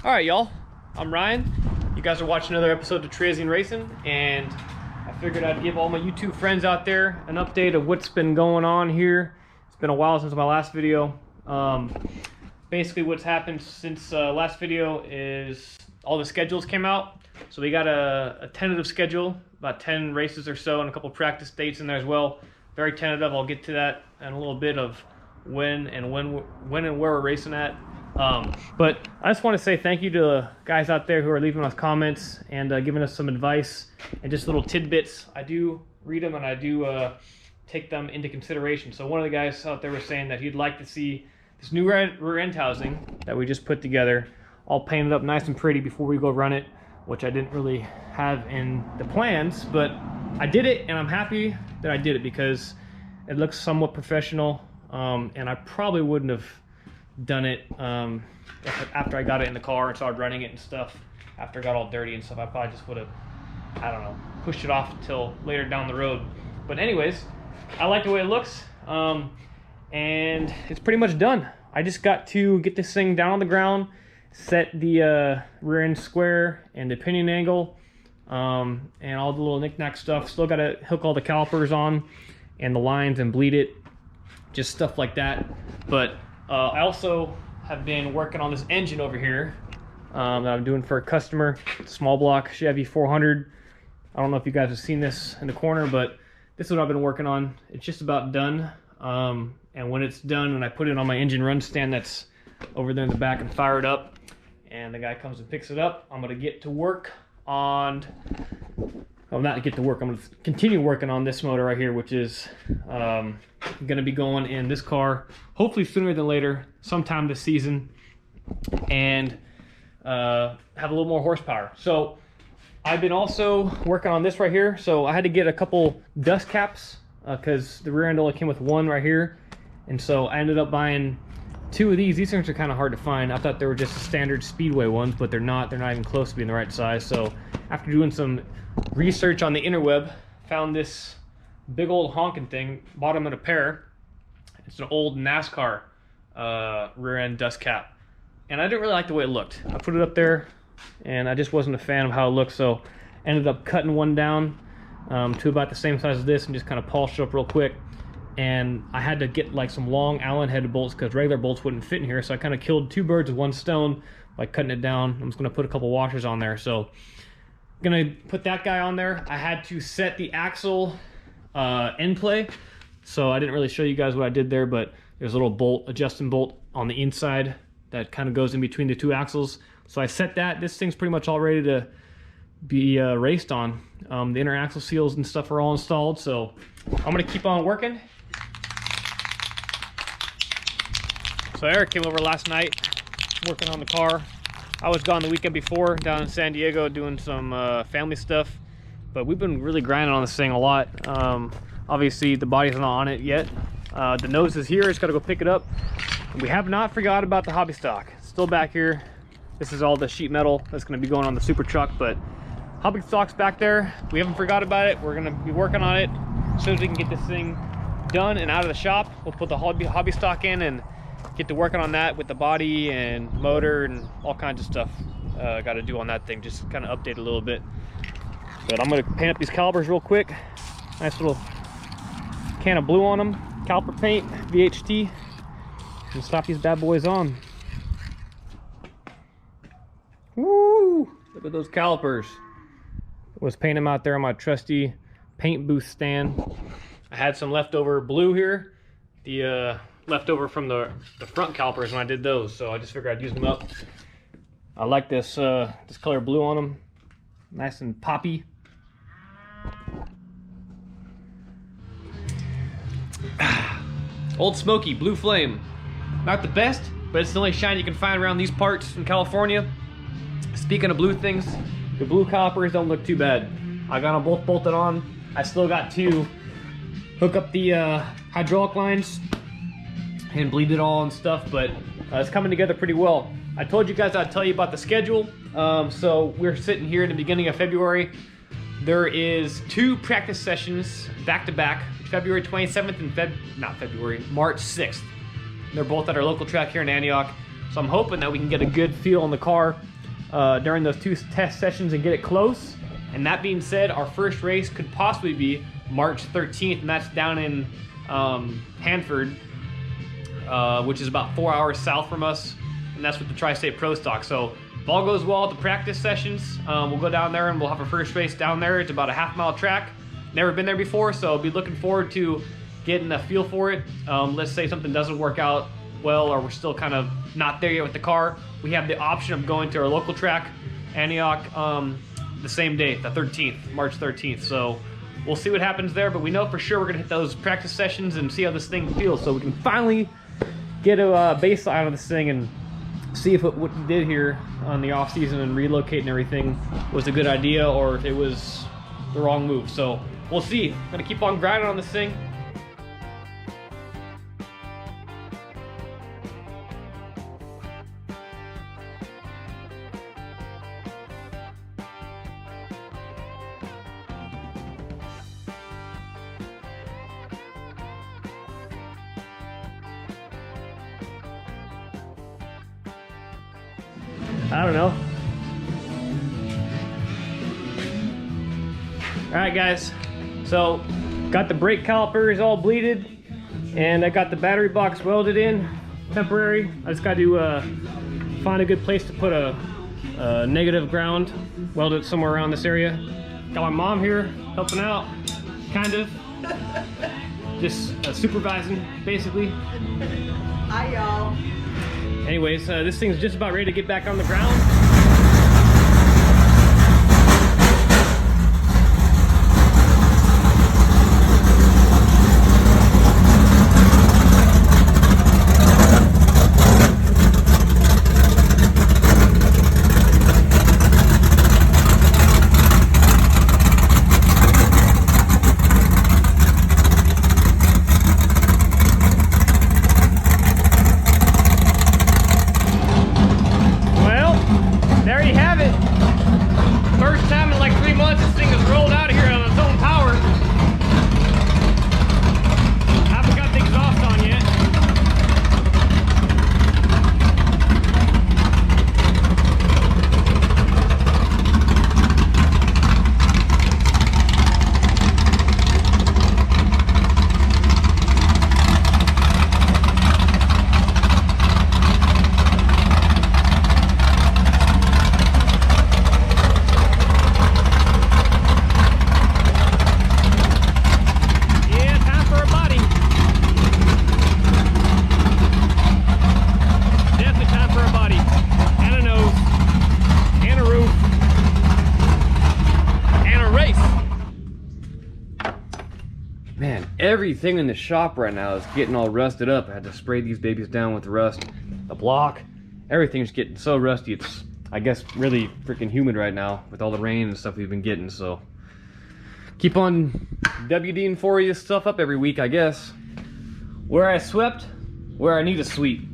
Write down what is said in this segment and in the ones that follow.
All right, y'all. I'm Ryan. You guys are watching another episode of Cherezian Racing, and I figured I'd give all my YouTube friends out there an update of what's been going on here. It's been a while since my last video. Basically, what's happened since last video is all the schedules came out. So we got a tentative schedule, about 10 races or so, and a couple practice dates in there as well. Very tentative. I'll get to that in a little bit of when and where we're racing at. But I just want to say thank you to the guys out there who are leaving us comments and giving us some advice and just little tidbits. I do read them and I do take them into consideration. So one of the guys out there was saying that he'd like to see this new rear end housing that we just put together all painted up nice and pretty before we go run it, which I didn't really have in the plans, but I did it and I'm happy that I did it because it looks somewhat professional, and I probably wouldn't have done it after I got it in the car and started running it and stuff. After it got all dirty and stuff, I probably just would have, I don't know, pushed it off until later down the road. But anyways, I like the way it looks, and it's pretty much done. I just got to get this thing down on the ground, set the rear end square and the pinion angle, and all the little knick-knack stuff. Still got to hook all the calipers on and the lines and bleed it, just stuff like that. But I also have been working on this engine over here that I'm doing for a customer. Small block Chevy 400. I don't know if you guys have seen this in the corner, but this is what I've been working on. It's just about done. And when it's done, when I put it on my engine run stand that's over there in the back and fire it up, and the guy comes and picks it up, I'm gonna get to work on, well, not get to work, I'm gonna continue working on this motor right here, which is gonna be going in this car hopefully sooner than later, sometime this season, and have a little more horsepower. So I've been also working on this right here. So I had to get a couple dust caps because the rear end only came with one right here, and so I ended up buying two of these. These things are kind of hard to find. I thought they were just the standard Speedway ones, but they're not even close to being the right size. So after doing some research on the interweb, found this big old honking thing, bought them in a pair. It's an old NASCAR rear end dust cap, and I didn't really like the way it looked. I put it up there and I just wasn't a fan of how it looked, so ended up cutting one down to about the same size as this and just kind of polished it up real quick. And I had to get like some long Allen headed bolts because regular bolts wouldn't fit in here, so I kind of killed two birds with one stone by cutting it down. I'm just going to put a couple washers on there, so I'm going to put that guy on there. I had to set the axle end play, so I didn't really show you guys what I did there, but there's a little bolt, adjusting bolt on the inside that kind of goes in between the two axles. So I set that. This thing's pretty much all ready to be raced on. The inner axle seals and stuff are all installed, so I'm going to keep on working. So Eric came over last night working on the car. I was gone the weekend before down in San Diego doing some family stuff, but we've been really grinding on this thing a lot. Obviously the body's not on it yet. The nose is here, just got to go pick it up. We have not forgot about the hobby stock. It's still back here. This is all the sheet metal that's going to be going on the super truck, but hobby stock's back there. We haven't forgot about it. We're going to be working on it. As soon as we can get this thing done and out of the shop, we'll put the hobby stock in and get to working on that with the body and motor and all kinds of stuff got to do on that thing. Just kind of update a little bit. But I'm going to paint up these calipers real quick. Nice little can of blue on them. Caliper paint, VHT, and slap these bad boys on. Woo! Look at those calipers. Was painting them out there on my trusty paint booth stand. I had some leftover blue here, the leftover from the front calipers when I did those, so I just figured I'd use them up. I like this this color blue on them, nice and poppy. Old Smoky Blue Flame, not the best, but it's the only shine you can find around these parts in California. Speaking of blue things, the blue calipers don't look too bad. I got them both bolted on. I still got to hook up the hydraulic lines and bleed it all and stuff, but it's coming together pretty well. I told you guys I'd tell you about the schedule. So we're sitting here in the beginning of February. There is 2 practice sessions back to back, February 27th and March 6th. They're both at our local track here in Antioch. So I'm hoping that we can get a good feel on the car during those 2 test sessions and get it close. And that being said, our first race could possibly be March 13th, and that's down in Hanford, which is about 4 hours south from us, and that's with the Tri-State Pro Stock. So if all goes well at the practice sessions, we'll go down there and we'll have our first race down there. It's about a half-mile track. Never been there before, so I'll be looking forward to getting a feel for it. Let's say something doesn't work out well, or we're still kind of not there yet with the car. We have the option of going to our local track, Antioch, the same day, the 13th, March 13th. So we'll see what happens there, but we know for sure we're gonna hit those practice sessions and see how this thing feels, so we can finally get a baseline of this thing and see if what we did here on the off season and relocating everything was a good idea or if it was the wrong move. So we'll see. I'm gonna keep on grinding on this thing. I don't know. All right, guys. So, got the brake calipers all bleeded, and I got the battery box welded in, temporary. I just got to find a good place to put a negative ground, weld it somewhere around this area. Got my mom here helping out, kind of. Just supervising, basically. Hi, y'all. Anyways, this thing's just about ready to get back on the ground. Man, everything in the shop right now is getting all rusted up. I had to spray these babies down with rust. The block, everything's getting so rusty. It's, I guess, really freaking humid right now with all the rain and stuff we've been getting. So keep on WDing for you stuff up every week, I guess. Where I swept, where I need to sweep.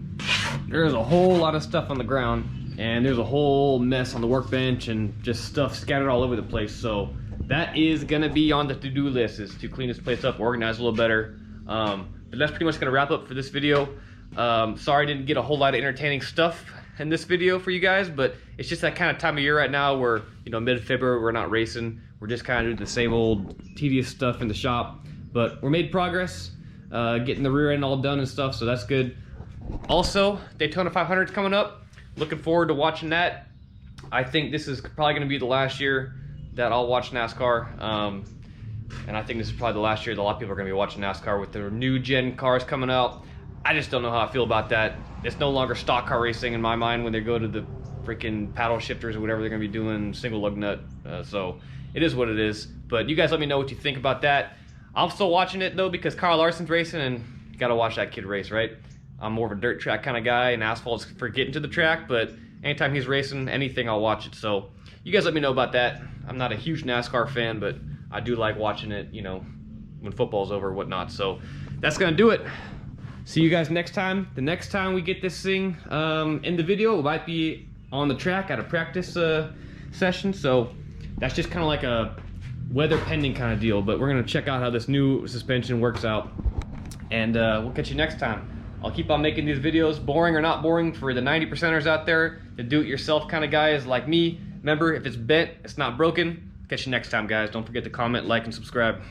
There's a whole lot of stuff on the ground, and there's a whole mess on the workbench and just stuff scattered all over the place. So that is gonna be on the to-do list, is to clean this place up, organize a little better. But that's pretty much gonna wrap up for this video. Sorry I didn't get a whole lot of entertaining stuff in this video for you guys, but it's just that kind of time of year right now where, you know, mid-February, we're not racing. We're just kind of doing the same old tedious stuff in the shop. But we're made progress, getting the rear end all done and stuff, so that's good. Also, Daytona 500 is coming up. Looking forward to watching that. I think this is probably gonna be the last year that I'll watch NASCAR. And I think this is probably the last year that a lot of people are gonna be watching NASCAR with the new gen cars coming out. I just don't know how I feel about that. It's no longer stock car racing in my mind when they go to the freaking paddle shifters or whatever they're gonna be doing, single lug nut. So it is what it is. But you guys let me know what you think about that. I'm still watching it though because Kyle Larson's racing and you gotta watch that kid race, right? I'm more of a dirt track kind of guy, and asphalt's for getting to the track, but anytime he's racing anything, I'll watch it. So you guys let me know about that. I'm not a huge NASCAR fan, but I do like watching it, you know, when football's over and whatnot. So that's gonna do it. See you guys next time. The next time we get this thing in the video, it might be on the track at a practice session. So that's just kind of like a weather pending kind of deal, but we're gonna check out how this new suspension works out, and we'll catch you next time. I'll keep on making these videos, boring or not boring, for the 90%ers out there, the do-it-yourself kind of guys like me. Remember, if it's bent, it's not broken. Catch you next time, guys. Don't forget to comment, like, and subscribe.